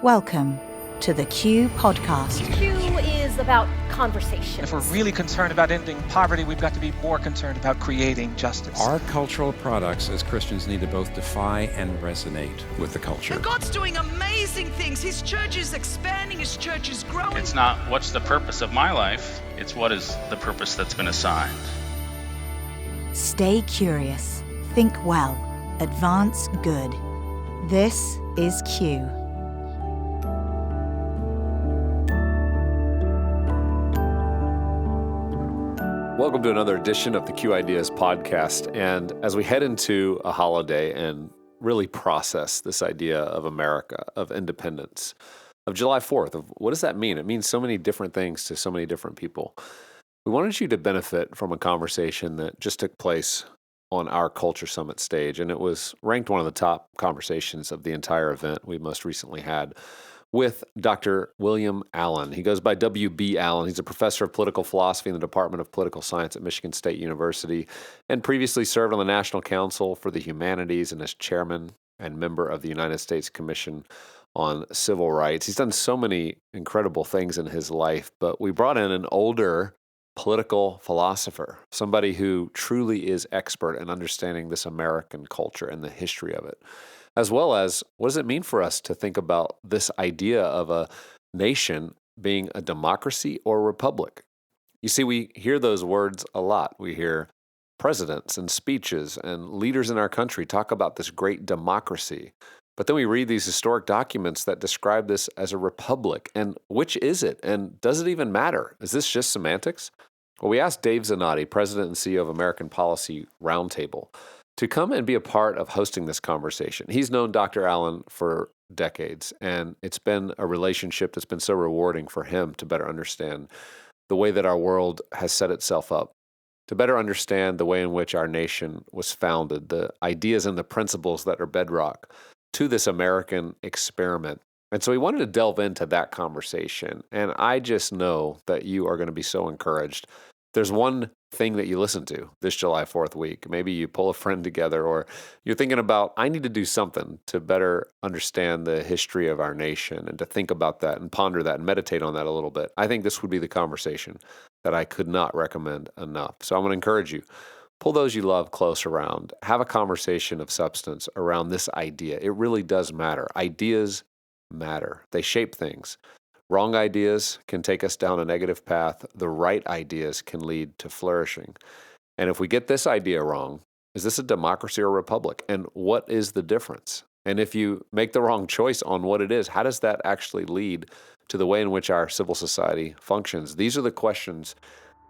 Welcome to the Q Podcast. Q is about conversation. If we're really concerned about ending poverty, we've got to be more concerned about creating justice. Our cultural products as Christians need to both defy and resonate with the culture. And God's doing amazing things. His church is expanding, his church is growing. It's not what's the purpose of my life, it's what is the purpose that's been assigned. Stay curious, think well, advance good. This is Q. Welcome to another edition of the Q Ideas podcast. And as we head into a holiday and really process this idea of America, of independence, of July 4th, of what does that mean? It means so many different things to so many different people. We wanted you to benefit from a conversation that just took place on our Culture Summit stage, and it was ranked one of the top conversations of the entire event we most recently had with Dr. William Allen. He goes by W.B. Allen. He's a professor of political philosophy in the Department of Political Science at Michigan State University and previously served on the National Council for the Humanities and as chairman and member of the United States Commission on Civil Rights. He's done so many incredible things in his life, but we brought in an older political philosopher, somebody who truly is expert in understanding this American culture and the history of it, as well as what does it mean for us to think about this idea of a nation being a democracy or a republic. You see, we hear those words a lot. We hear presidents and speeches and leaders in our country talk about this great democracy. But then we read these historic documents that describe this as a republic. And which is it? And does it even matter? Is this just semantics? Well, we asked Dave Zanotti, president and CEO of American Policy Roundtable, to come and be a part of hosting this conversation. He's known Dr. Allen for decades, and it's been a relationship that's been so rewarding for him to better understand the way that our world has set itself up, to better understand the way in which our nation was founded, the ideas and the principles that are bedrock to this American experiment. And so we wanted to delve into that conversation, and I just know that you are going to be so encouraged. There's one thing that you listen to this July 4th week. Maybe you pull a friend together, or you're thinking about, I need to do something to better understand the history of our nation and to think about that and ponder that and meditate on that a little bit. I think this would be the conversation that I could not recommend enough. So I'm going to encourage you, pull those you love close around, have a conversation of substance around this idea. It really does matter. Ideas matter. They shape things. Wrong ideas can take us down a negative path. The right ideas can lead to flourishing. And if we get this idea wrong, is this a democracy or a republic? And what is the difference? And if you make the wrong choice on what it is, how does that actually lead to the way in which our civil society functions? These are the questions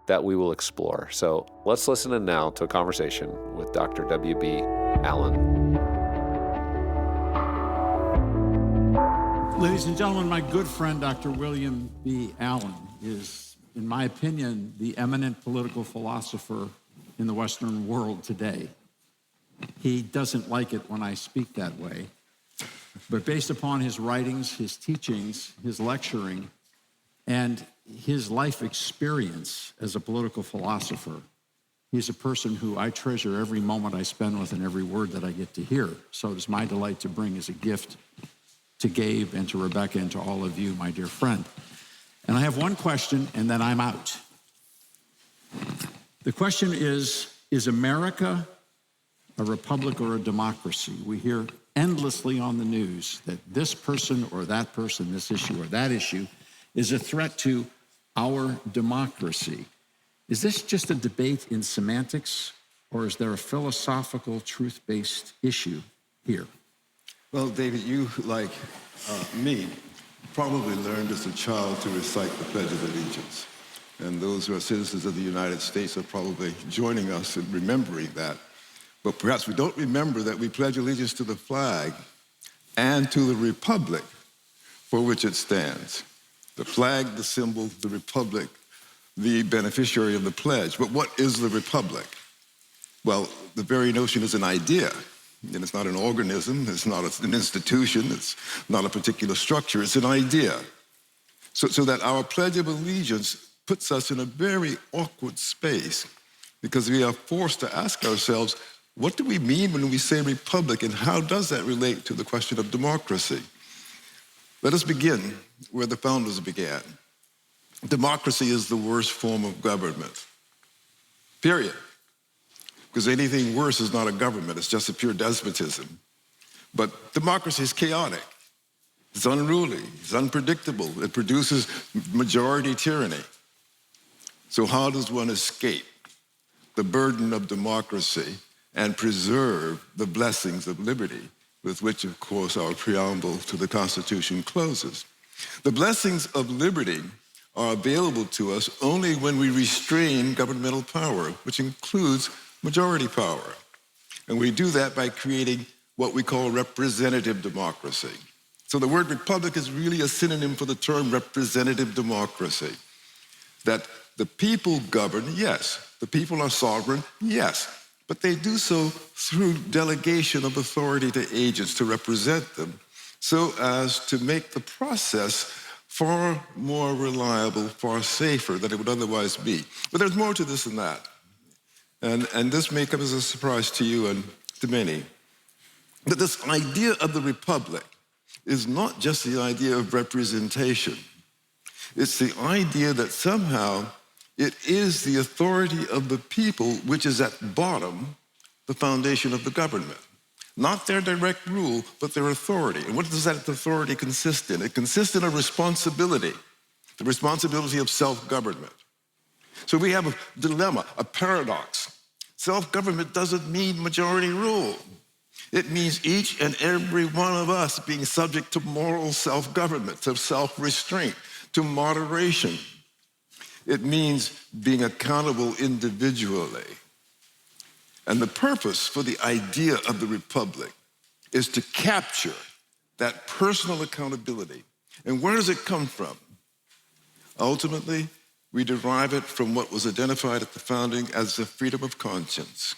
that we will explore. So let's listen in now to a conversation with Dr. W.B. Allen. Ladies and gentlemen, my good friend, Dr. William B. Allen, is, in my opinion, the eminent political philosopher in the Western world today. He doesn't like it when I speak that way, but based upon his writings, his teachings, his lecturing, and his life experience as a political philosopher, he's a person who I treasure every moment I spend with and every word that I get to hear. So it is my delight to bring as a gift to Gabe and to Rebecca and to all of you, my dear friend. And I have one question, and then I'm out. The question is America a republic or a democracy? We hear endlessly on the news that this person or that person, this issue or that issue, is a threat to our democracy. Is this just a debate in semantics, or is there a philosophical, truth-based issue here? Well, David, you, like me, probably learned as a child to recite the Pledge of Allegiance. And those who are citizens of the United States are probably joining us in remembering that. But perhaps we don't remember that we pledge allegiance to the flag and to the republic for which it stands. The flag, the symbol, the republic, the beneficiary of the pledge. But what is the republic? Well, the very notion is an idea. And it's not an organism, it's not an institution, it's not a particular structure, it's an idea. So that our Pledge of Allegiance puts us in a very awkward space because we are forced to ask ourselves, what do we mean when we say republic, and how does that relate to the question of democracy? Let us begin where the founders began. Democracy is the worst form of government, period. Because anything worse is not a government, it's just a pure despotism. But democracy is chaotic. It's unruly, it's unpredictable. It produces majority tyranny. So how does one escape the burden of democracy and preserve the blessings of liberty, with which, of course, our preamble to the Constitution closes? The blessings of liberty are available to us only when we restrain governmental power, which includes majority power. And we do that by creating what we call representative democracy. So the word republic is really a synonym for the term representative democracy. That the people govern, yes. The people are sovereign, yes. But they do so through delegation of authority to agents to represent them, so as to make the process far more reliable, far safer than it would otherwise be. But there's more to this than that. And this may come as a surprise to you and to many. That this idea of the republic is not just the idea of representation. It's the idea that somehow it is the authority of the people which is at bottom, the foundation of the government. Not their direct rule, but their authority. And what does that authority consist in? It consists in a responsibility, the responsibility of self-government. So we have a dilemma, a paradox. Self-government doesn't mean majority rule. It means each and every one of us being subject to moral self-government, to self-restraint, to moderation. It means being accountable individually. And the purpose for the idea of the republic is to capture that personal accountability. And where does it come from? Ultimately, we derive it from what was identified at the founding as the freedom of conscience.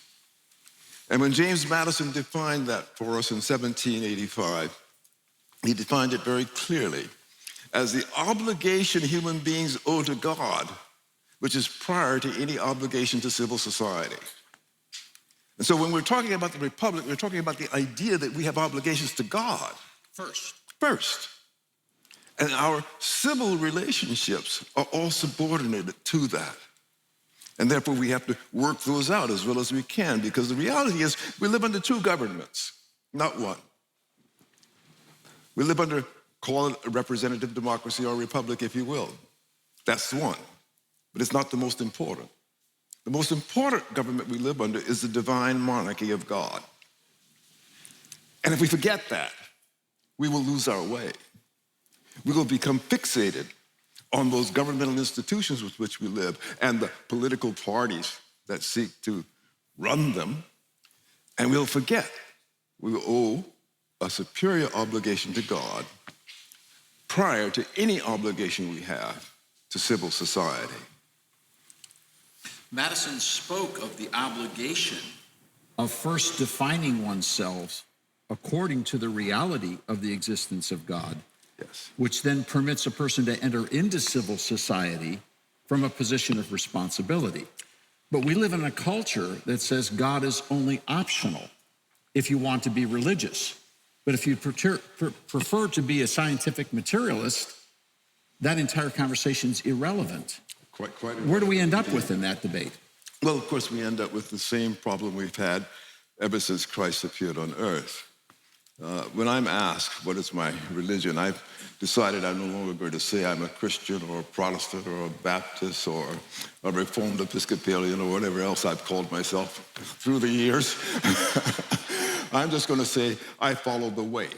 And when James Madison defined that for us in 1785, he defined it very clearly as the obligation human beings owe to God, which is prior to any obligation to civil society. And so when we're talking about the republic, we're talking about the idea that we have obligations to God first. And our civil relationships are all subordinated to that. And therefore we have to work those out as well as we can, because the reality is we live under two governments, not one. We live under, call it a representative democracy or a republic, if you will. That's one, but it's not the most important. The most important government we live under is the divine monarchy of God. And if we forget that, we will lose our way. We will become fixated on those governmental institutions with which we live and the political parties that seek to run them, and we'll forget we owe a superior obligation to God prior to any obligation we have to civil society. Madison spoke of the obligation of first defining oneself according to the reality of the existence of God, Yes. which then permits a person to enter into civil society from a position of responsibility. But we live in a culture that says God is only optional if you want to be religious. But if you prefer to be a scientific materialist, that entire conversation is irrelevant. Quite Where do we end up with in that debate? Well, of course, we end up with the same problem we've had ever since Christ appeared on earth. When I'm asked what is my religion, I've decided I'm no longer going to say I'm a Christian or a Protestant or a Baptist or a Reformed Episcopalian or whatever else I've called myself through the years. I'm just going to say I follow the way.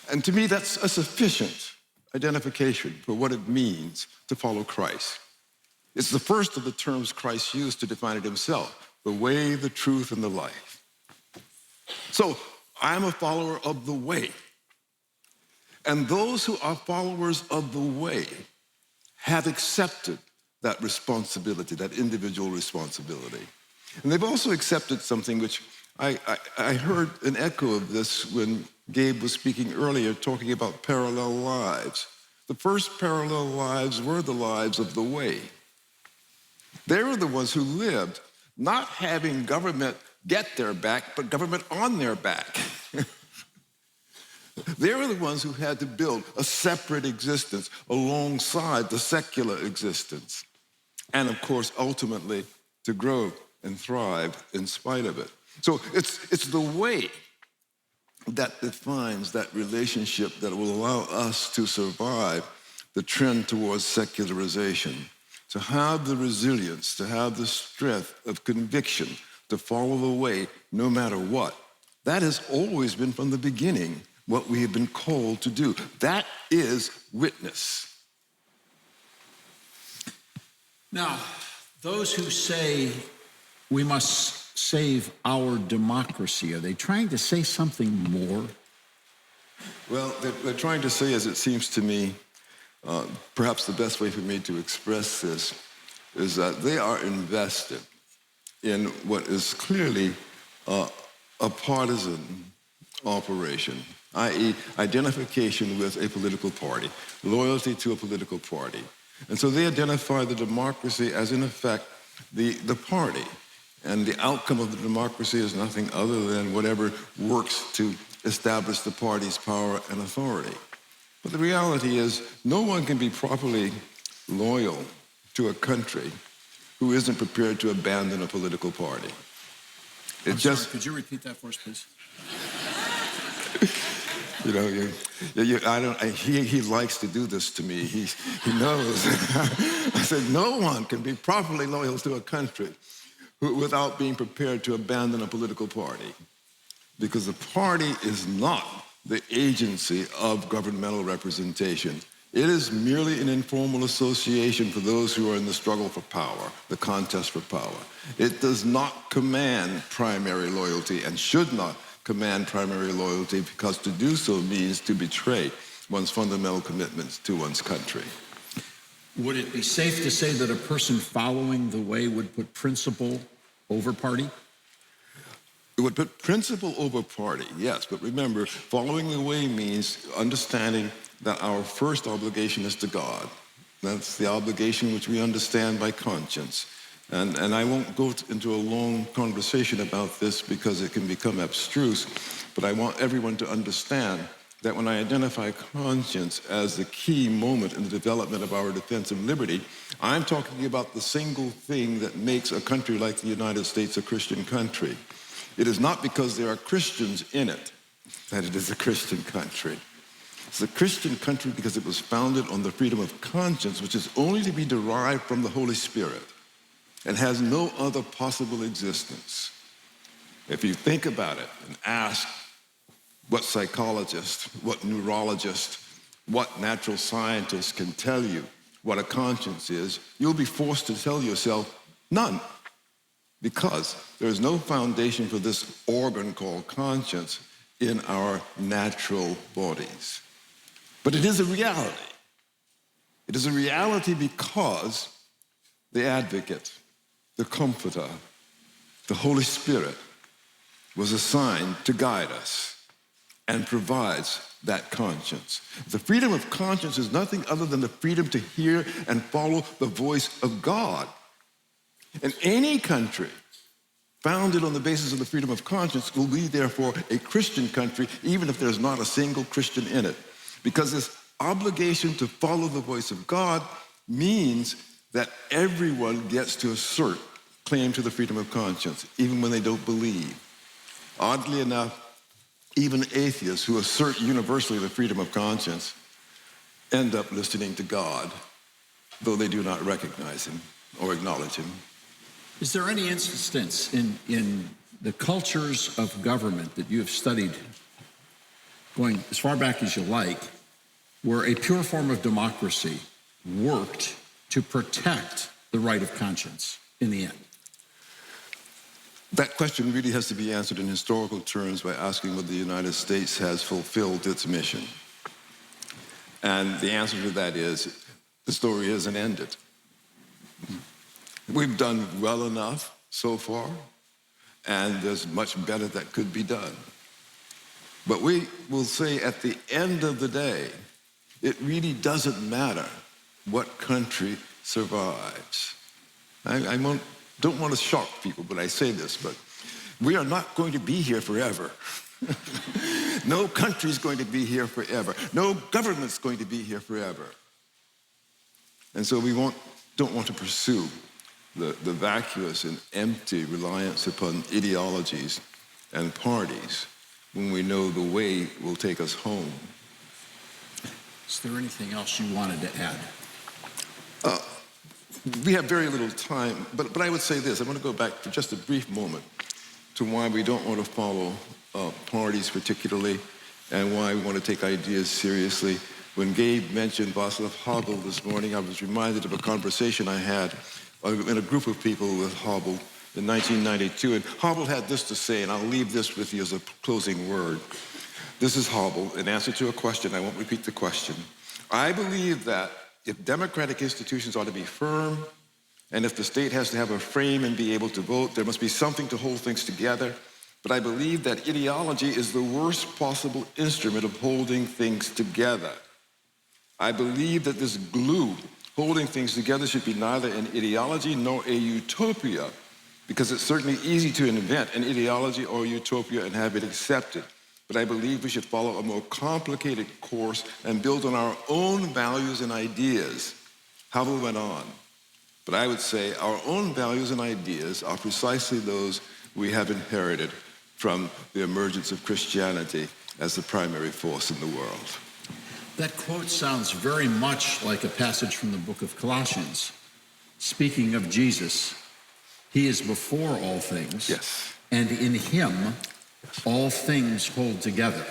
And to me, that's a sufficient identification for what it means to follow Christ. It's the first of the terms Christ used to define it himself: the way, the truth, and the life. So I'm a follower of the way. And those who are followers of the way have accepted that responsibility, that individual responsibility. And they've also accepted something which I heard an echo of this when Gabe was speaking earlier, talking about parallel lives. The first parallel lives were the lives of the way. They were the ones who lived not having government get their back, but government on their back. They were the ones who had to build a separate existence alongside the secular existence. And of course, ultimately, to grow and thrive in spite of it. So it's the way that defines that relationship that will allow us to survive the trend towards secularization, to have the resilience, to have the strength of conviction, to follow the way no matter what. That has always been from the beginning what we have been called to do. That is witness. Now, those who say we must save our democracy, are they trying to say something more? Well, they're trying to say, as it seems to me, perhaps the best way for me to express this is that they are invested in what is clearly a partisan operation, i.e. identification with a political party, loyalty to a political party. And so they identify the democracy as, in effect, the party. And the outcome of the democracy is nothing other than whatever works to establish the party's power and authority. But the reality is, no one can be properly loyal to a country who isn't prepared to abandon a political party. Sorry, could you repeat that for us, please? You know, he likes to do this to me. He knows. I said, no one can be properly loyal to a country without being prepared to abandon a political party. Because the party is not the agency of governmental representation. It is merely an informal association for those who are in the struggle for power, the contest for power. It does not command primary loyalty and should not command primary loyalty, because to do so means to betray one's fundamental commitments to one's country. Would it be safe to say that a person following the way would put principle over party? It would put principle over party, yes, but remember, following the way means understanding that our first obligation is to God. That's the obligation which we understand by conscience. And I won't go into a long conversation about this because it can become abstruse, but I want everyone to understand that when I identify conscience as the key moment in the development of our defense of liberty, I'm talking about the single thing that makes a country like the United States a Christian country. It is not because there are Christians in it that it is a Christian country. It's a Christian country because it was founded on the freedom of conscience, which is only to be derived from the Holy Spirit and has no other possible existence. If you think about it and ask what psychologist, what neurologist, what natural scientist can tell you what a conscience is, you'll be forced to tell yourself none, because there is no foundation for this organ called conscience in our natural bodies. But it is a reality. It is a reality because the advocate, the comforter, the Holy Spirit was assigned to guide us and provides that conscience. The freedom of conscience is nothing other than the freedom to hear and follow the voice of God. And any country founded on the basis of the freedom of conscience will be, therefore, a Christian country, even if there's not a single Christian in it. Because this obligation to follow the voice of God means that everyone gets to assert claim to the freedom of conscience, even when they don't believe. Oddly enough, even atheists who assert universally the freedom of conscience end up listening to God, though they do not recognize him or acknowledge him. Is there any instance in the cultures of government that you have studied, going as far back as you like, where a pure form of democracy worked to protect the right of conscience in the end? That question really has to be answered in historical terms by asking whether the United States has fulfilled its mission. And the answer to that is, the story isn't ended. We've done well enough so far, and there's much better that could be done. But we will say at the end of the day, it really doesn't matter what country survives. I don't want to shock people when I say this, but we are not going to be here forever. No country's going to be here forever. No government's going to be here forever. And so we don't want to pursue the vacuous and empty reliance upon ideologies and parties when we know the way will take us home. Is there anything else you wanted to add? We have very little time, but I would say this. I want to go back for just a brief moment to why we don't want to follow parties particularly, and why we want to take ideas seriously. When Gabe mentioned Václav Havel this morning, I was reminded of a conversation I had in a group of people with Havel in 1992. And Havel had this to say, and I'll leave this with you as a closing word. This is Havel, in answer to a question. I won't repeat the question. I believe that if democratic institutions ought to be firm, and if the state has to have a frame and be able to vote, there must be something to hold things together. But I believe that ideology is the worst possible instrument of holding things together. I believe that this glue holding things together should be neither an ideology nor a utopia, because it's certainly easy to invent an ideology or utopia and have it accepted. But I believe we should follow a more complicated course and build on our own values and ideas. Havel went on. But I would say our own values and ideas are precisely those we have inherited from the emergence of Christianity as the primary force in the world. That quote sounds very much like a passage from the book of Colossians. Speaking of Jesus, he is before all things, Yes. and in him all things hold together.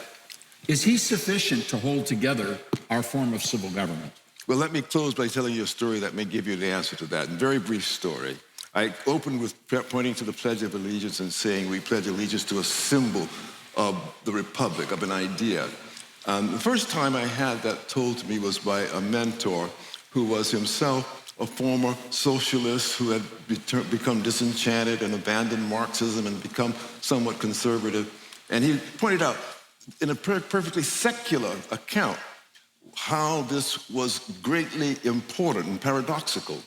Is he sufficient to hold together our form of civil government? Well, let me close by telling you a story that may give you the answer to that. A very brief story. I opened with pointing to the Pledge of Allegiance and saying we pledge allegiance to a symbol of the Republic, of an idea. The first time I had that told to me was by a mentor who was himself a former socialist who had become disenchanted and abandoned Marxism and become somewhat conservative. And he pointed out in a perfectly secular account how this was greatly important and paradoxical.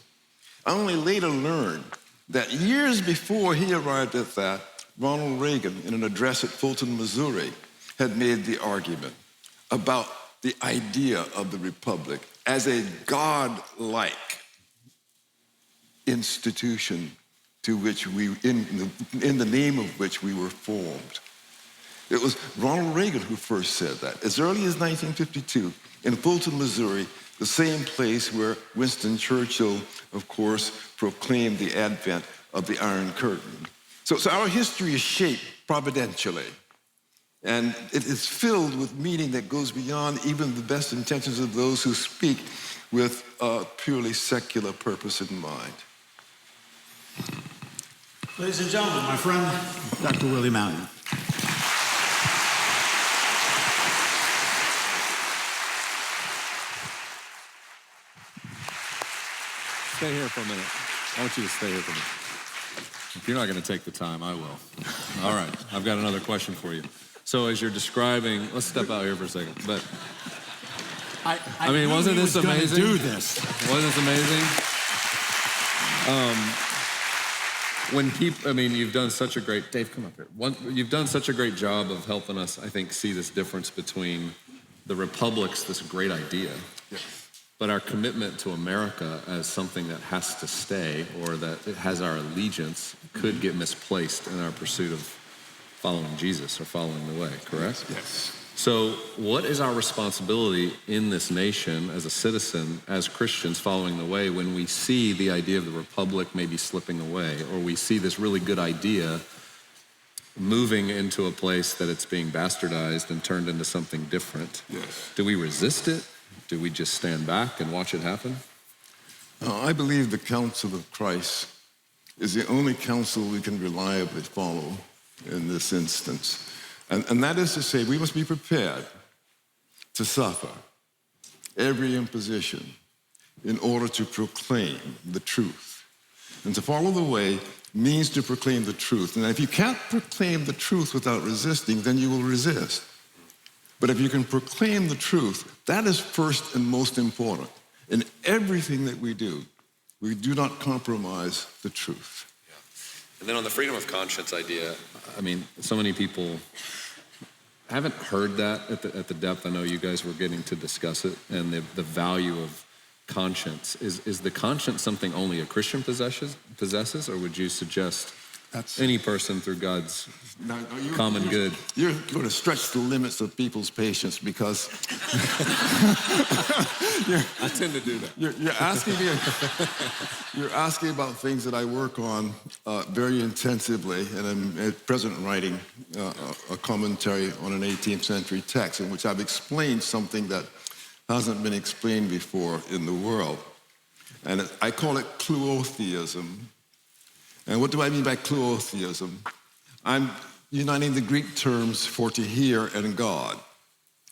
I only later learned that years before he arrived at that, Ronald Reagan, in an address at Fulton, Missouri, had made the argument about the idea of the Republic as a God-like institution to which we, in the name of which we were formed. It was Ronald Reagan who first said that, as early as 1952, in Fulton, Missouri, the same place where Winston Churchill, of course, proclaimed the advent of the Iron Curtain. So our history is shaped providentially, and it is filled with meaning that goes beyond even the best intentions of those who speak with a purely secular purpose in mind. Ladies and gentlemen, my friend, Dr. William Allen. Stay here for a minute. I want you to stay here for a minute. If you're not going to take the time, I will. All right, I've got another question for you. So as you're describing, let's step out here for a second. But I mean, wasn't this amazing? Do this. Wasn't this amazing? When people, I mean, you've done such a great, Dave, come up here. You've done such a great job of helping us, I think, see this difference between the republic's this great idea, but our commitment to America as something that has to stay or that it has our allegiance could get misplaced in our pursuit of following Jesus or following the way, correct? Yes. So what is our responsibility in this nation as a citizen, as Christians following the way, when we see the idea of the republic maybe slipping away, or we see this really good idea moving into a place that it's being bastardized and turned into something different? Yes. Do we resist it? Do we just stand back and watch it happen? I believe the counsel of Christ is the only counsel we can reliably follow in this instance. And that is to say, we must be prepared to suffer every imposition in order to proclaim the truth. And to follow the way means to proclaim the truth. And if you can't proclaim the truth without resisting, then you will resist. But if you can proclaim the truth, that is first and most important. In everything that we do not compromise the truth. And then on the freedom of conscience idea, I mean, so many people haven't heard that at the depth. I know you guys were getting to discuss it, and the value of conscience. Is the conscience something only a Christian possesses, or would you suggest any person through God's common good? You're going to stretch the limits of people's patience because I tend to do that. You're asking about things that I work on very intensively, and I'm at present writing a commentary on an 18th century text in which I've explained something that hasn't been explained before in the world. And I call it cluotheism. And what do I mean by cluotheism? I'm uniting the Greek terms for to hear and God.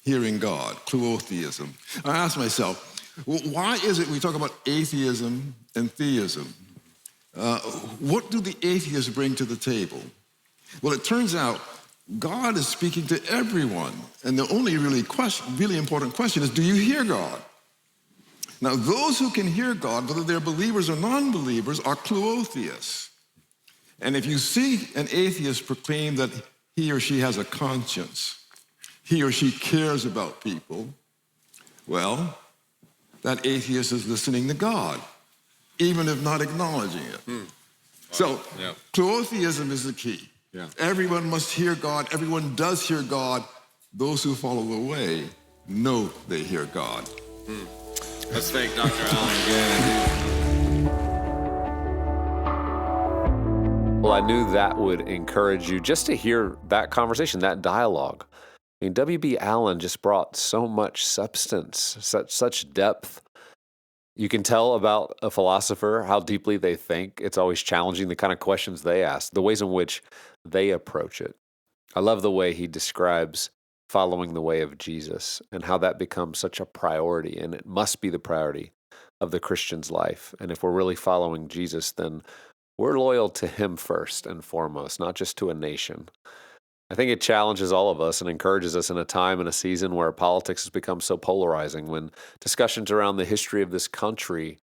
Hearing God, cluotheism. I ask myself, why is it we talk about atheism and theism? What do the atheists bring to the table? Well, it turns out God is speaking to everyone. And the only really important question is, do you hear God? Now, those who can hear God, whether they're believers or non-believers, are cluotheists. And if you see an atheist proclaim that he or she has a conscience, he or she cares about people, well, that atheist is listening to God, even if not acknowledging it. So, cluotheism is the key. Yeah. Everyone must hear God. Everyone does hear God. Those who follow the way know they hear God. Let's thank Dr. Allen again. Well, I knew that would encourage you just to hear that conversation, that dialogue. I mean, W.B. Allen just brought so much substance, such depth. You can tell about a philosopher how deeply they think. It's always challenging, the kind of questions they ask, the ways in which they approach it. I love the way he describes following the way of Jesus and how that becomes such a priority, and it must be the priority of the Christian's life. And if we're really following Jesus, then we're loyal to him first and foremost, not just to a nation. I think it challenges all of us and encourages us in a time and a season where politics has become so polarizing, when discussions around the history of this country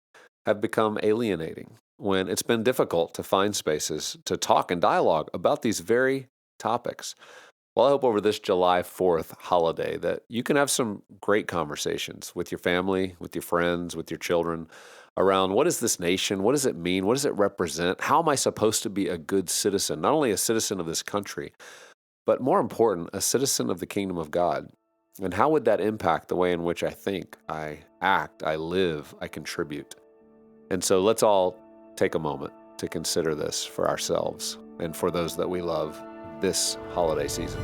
have become alienating, when it's been difficult to find spaces to talk and dialogue about these very topics. Well, I hope over this July 4th holiday that you can have some great conversations with your family, with your friends, with your children around what is this nation? What does it mean? What does it represent? How am I supposed to be a good citizen? Not only a citizen of this country, but more important, a citizen of the kingdom of God. And how would that impact the way in which I think, I act, I live, I contribute? And so let's all take a moment to consider this for ourselves and for those that we love this holiday season.